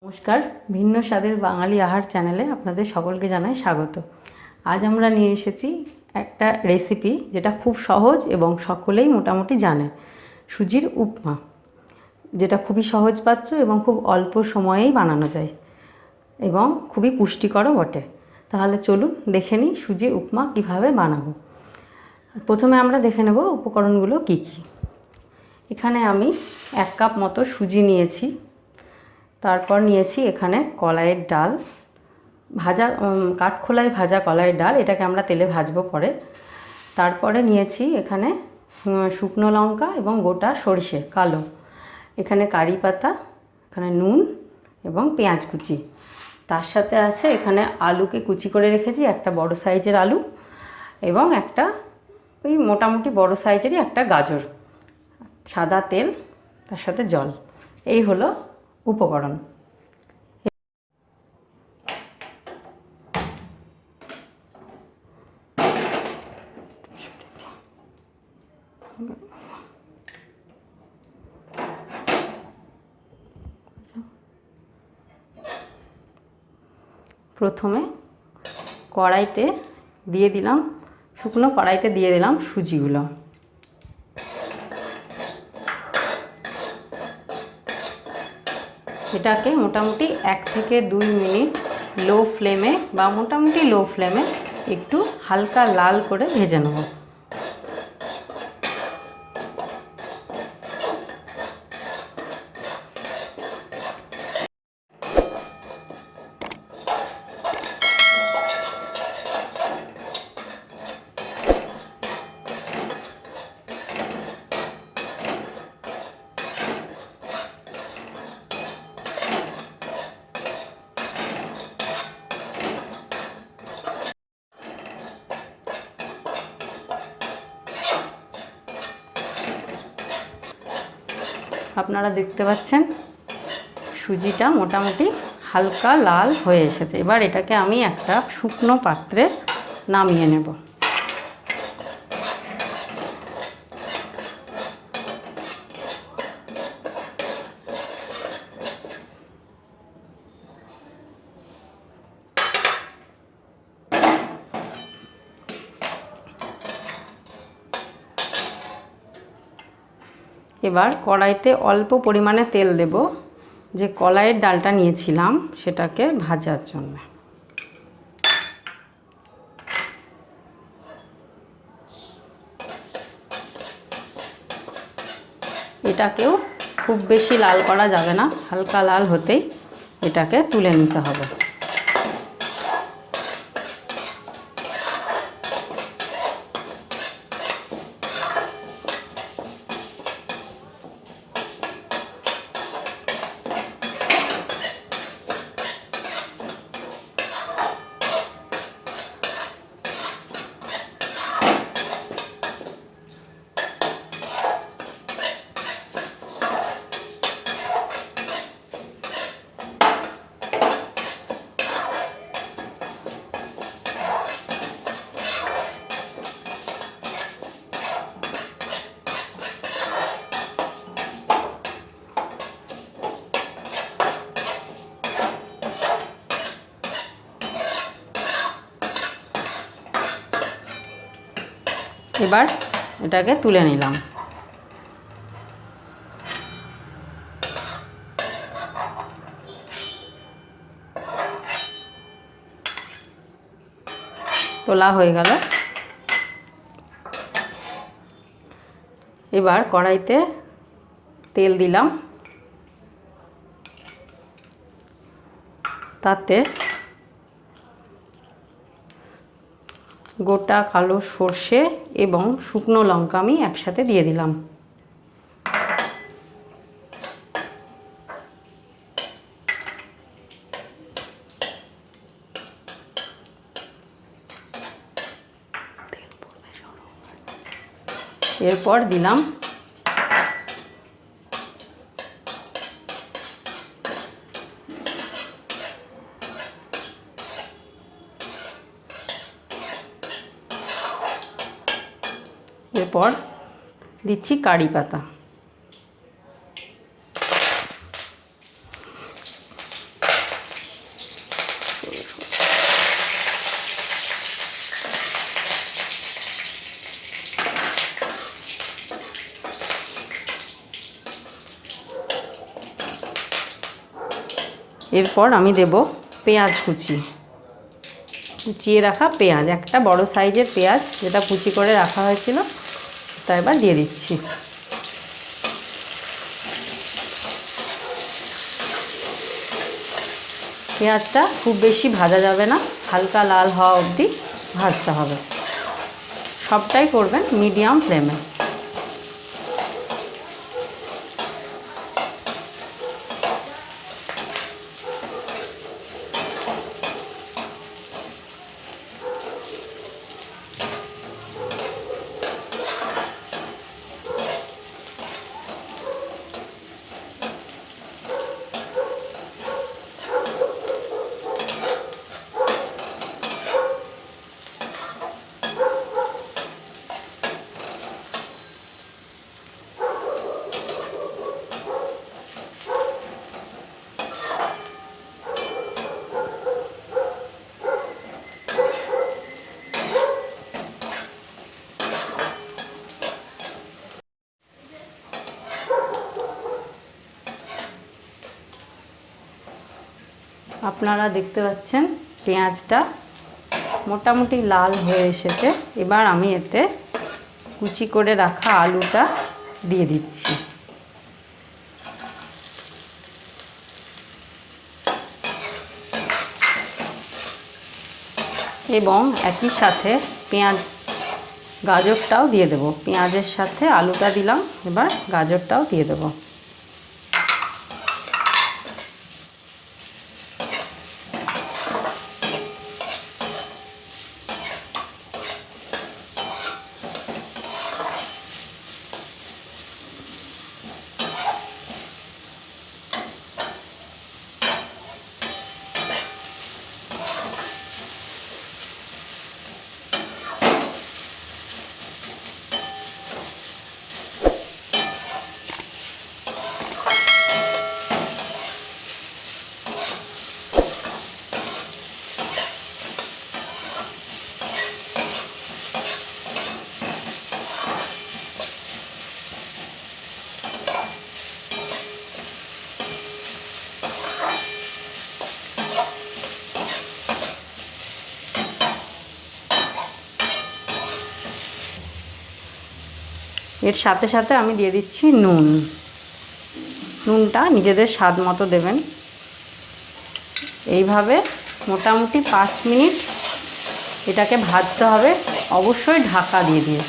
নমস্কার, ভিন্ন স্বাদের বাঙালি আহার চ্যানেলে আপনাদের সকলকে জানাই স্বাগত। আজ আমরা নিয়ে এসেছি একটা রেসিপি যেটা খুব সহজ এবং সকলেই মোটামুটি জানে, সুজির উপমা, যেটা খুবই সহজপাচ্য এবং খুব অল্প সময়েই বানানো যায় এবং খুবই পুষ্টিকরও বটে। তাহলে চলুন দেখে নিই সুজির উপমা কীভাবে বানাবো। প্রথমে আমরা দেখে নেব উপকরণগুলো কী কী। এখানে আমি 1 কাপ মতো সুজি নিয়েছি। তারপর নিয়েছি এখানে কলাইয়ের ডাল, ভাজা কাঠখোলায় ভাজা কলাইয়ের ডাল, এটাকে আমরা তেলে ভাজবো পরে। তারপরে নিয়েছি এখানে শুকনো লঙ্কা এবং গোটা সরষে কালো, এখানে কারি পাতা, এখানে নুন এবং পেঁয়াজ কুচি। তার সাথে আছে এখানে আলুকে কুচি করে রেখেছি, একটা বড় সাইজের আলু এবং একটা ওই মোটামুটি বড় সাইজেরই একটা গাজর, সাদা তেল, তার সাথে জল। এই হলো উপকরণ। প্রথমে কড়াইতে দিয়ে দিলাম, শুকনো কড়াইতে দিয়ে দিলাম সুজিগুলো। এটাকে মোটামুটি 1 থেকে 2 মিনিট লো ফ্লেমে বা মোটামুটি লো ফ্লেমে একটু হালকা লাল করে ভেজে নেব। আপনারা দেখতে পাচ্ছেন সুজিটা মোটামুটি হালকা লাল হয়ে এসেছে। এবার এটাকে আমি একটা শুকনো পাত্রে নামিয়ে নেব। এবার কড়াইতে অল্প পরিমাণে তেল দেব, যে কলাইয়ের ডালটা নিয়েছিলাম সেটাকে ভাজার জন্য। এটাকেও খুব বেশি লাল করা যাবে না, হালকা লাল হতেই এটাকে তুলে নিতে হবে। এবার এটাকে তুলে নিলাম। তোলা হয়ে গেল। এবার কড়াইতে তেল দিলাম, তাতে গোটা কালো সর্ষে এবং শুকনো লঙ্কা আমি একসাথে দিয়ে দিলাম। এরপর দিলাম এরপর দিচ্ছি কারি পাতা। এরপর আমি দেব পেঁয়াজ কুচিয়ে রাখা পেঁয়াজ, একটা বড় সাইজের পেঁয়াজ যেটা কুচি করে রাখা হয়েছিল তা এবার দিয়ে দিচ্ছি। পেঁয়াজটা খুব বেশি ভাজা যাবে না, হালকা লাল হওয়া অবধি ভাজতে হবে। সবটাই করবেন মিডিয়াম ফ্লেমে। আপনারা দেখতে পাচ্ছেন পেঁয়াজটা মোটামুটি লাল হয়ে এসেছে। এবার আমি এতে কুচি করে রাখা আলুটা দিয়ে দিচ্ছি। এবং একই সাথে গাজরটাও দিয়ে দেব। পেঁয়াজের সাথে আলুটা দিলাম, এবার গাজরটাও দিয়ে দেব। এর সাথে সাথে আমি দিয়ে দিচ্ছি নুনটা নিজেদের স্বাদ মতো দেবেন। এইভাবে মোটামুটি 5 মিনিট এটাকে ভাজতে হবে, অবশ্যই ঢাকা দিয়ে।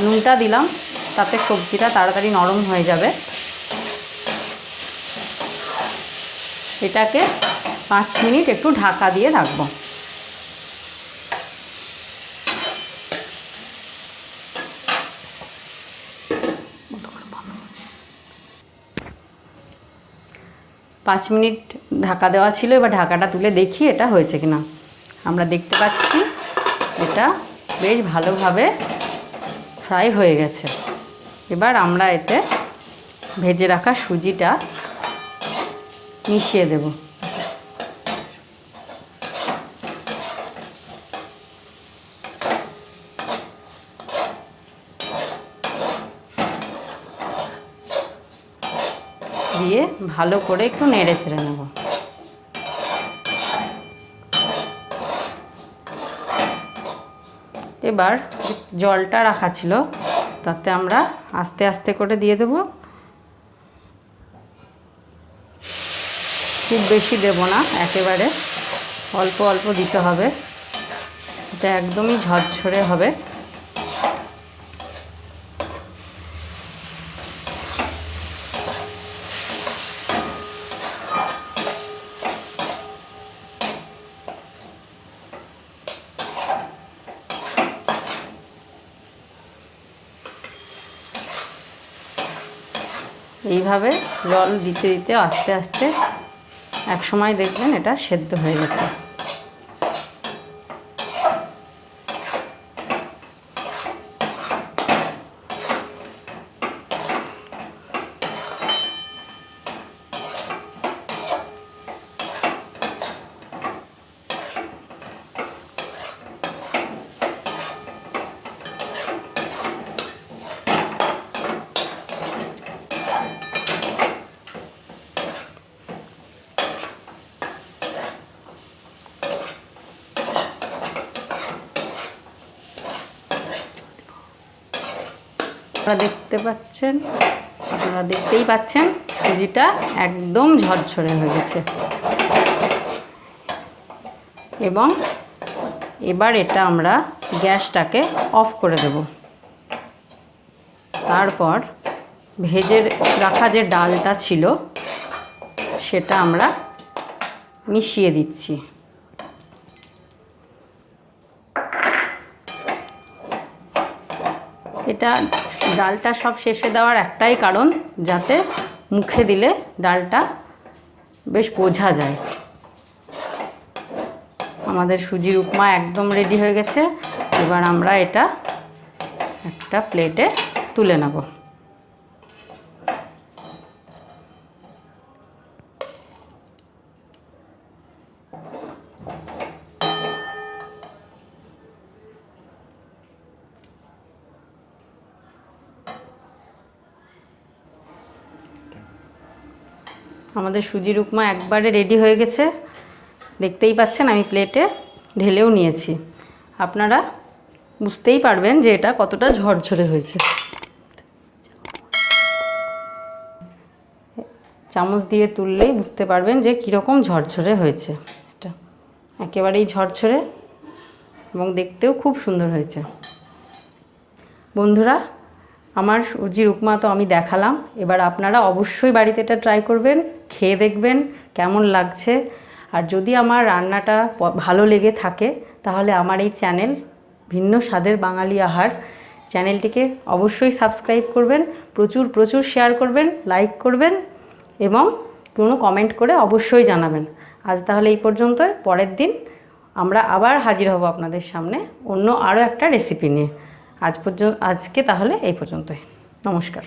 নুনটা দিলাম তাতে সবজিটা তাড়াতাড়ি নরম হয়ে যাবে। এটাকে 5 মিনিট একটু ঢাকা দিয়ে রাখবো। পাঁচ মিনিট ঢাকা দেওয়া ছিল, এবার ঢাকাটা তুলে দেখি এটা হয়েছে কিনা। আমরা দেখতে পাচ্ছি এটা বেশ ভালোভাবে ফ্রাই হয়ে গেছে। এবার আমরা এতে ভেজে রাখা সুজিটা মিশিয়ে দেব। দিয়ে ভালো করে একটু নেড়ে চেড়ে নেব। এবার জলটা রাখা ছিল তাতে আমরা আস্তে আস্তে করে দিয়ে দেব। খুব বেশি দেব না, একেবারে অল্প অল্প দিতে হবে। এটা একদমই ঝরঝরে হবে। এইভাবে জল দিতে দিতে আস্তে আস্তে এক সময় দেখবেন এটা সেদ্ধ হয়ে গেছে। আপনারা দেখতেই পাচ্ছেন সুজিটা একদম ঝরঝরে হয়ে গেছে। এবং এবার এটা আমরা গ্যাসটাকে অফ করে দেব। তারপর ভেজে রাখা যে ডালটা ছিল সেটা আমরা মিশিয়ে দিচ্ছি। এটা ডালটা সব শেষে দেওয়ার একটাই কারণ, যাতে মুখে দিলে ডালটা বেশ বোঝা যায়। আমাদের সুজির উপমা একদম রেডি হয়ে গেছে। এবার আমরা এটা একটা প্লেটে তুলে নেব। আমাদের সুজির উপমা একবারে রেডি হয়ে গেছে। দেখতেই পাচ্ছেন আমি প্লেটে ঢেলেও নিয়েছি। আপনারা বুঝতেই পারবেন যে এটা কতটা ঝরঝরে হয়েছে। চামচ দিয়ে তুললেই বুঝতে পারবেন যে কীরকম ঝরঝরে হয়েছে। এটা একেবারেই ঝরঝরে এবং দেখতেও খুব সুন্দর হয়েছে। বন্ধুরা, আমার সুজির উপমা তো আমি দেখালাম। এবার আপনারা অবশ্যই বাড়িতে এটা ট্রাই করবেন, খেয়ে দেখবেন কেমন লাগছে। আর যদি আমার রান্নাটা ভালো লেগে থাকে তাহলে আমার এই চ্যানেল ভিন্ন স্বাদের বাঙালি আহার চ্যানেলটিকে অবশ্যই সাবস্ক্রাইব করবেন, প্রচুর শেয়ার করবেন, লাইক করবেন এবং কোনো কমেন্ট করে অবশ্যই জানাবেন। আজ তাহলে এই পর্যন্ত। পরের দিন আমরা আবার হাজির হব আপনাদের সামনে অন্য আরও একটা রেসিপি নিয়ে। আজকে তাহলে এই পর্যন্তই। নমস্কার।